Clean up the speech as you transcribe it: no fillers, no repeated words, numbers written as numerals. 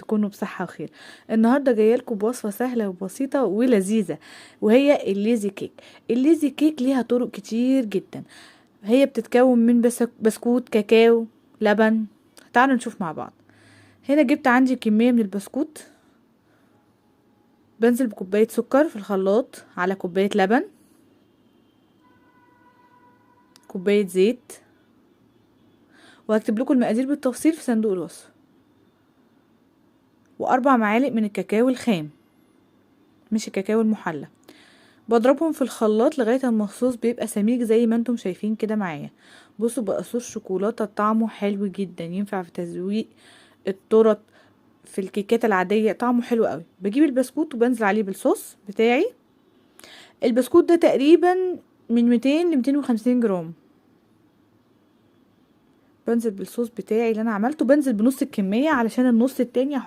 تكونوا بصحة وخير. النهاردة جاية لكم بوصفة سهلة وبسيطة ولذيذة، وهي الليزي كيك. الليزي كيك ليها طرق كتير جدا. هي بتتكون من بسكوت، كاكاو، لبن. تعالوا نشوف مع بعض. هنا جبت عندي كمية من البسكوت. بنزل بكوباية سكر في الخلاط على كوباية لبن، كوباية زيت، وهكتب لكم المقادير بالتفصيل في صندوق الوصف، واربع معالق من الكاكاو الخام مش الكاكاو المحلى. بضربهم في الخلاط لغايه اما الصوص بيبقى سميك زي ما انتم شايفين كده معايا. بصوا بقى صوص شوكولاته طعمه حلو جدا، ينفع في تزويق التورت، في الكيكات العاديه طعمه حلو قوي. بجيب البسكوت وبنزل عليه بالصوص بتاعي. البسكوت ده تقريبا من 200 ل 250 جرام. بنزل بالصوص بتاعي اللي انا عملته، بنزل بنص الكميه علشان النص التاني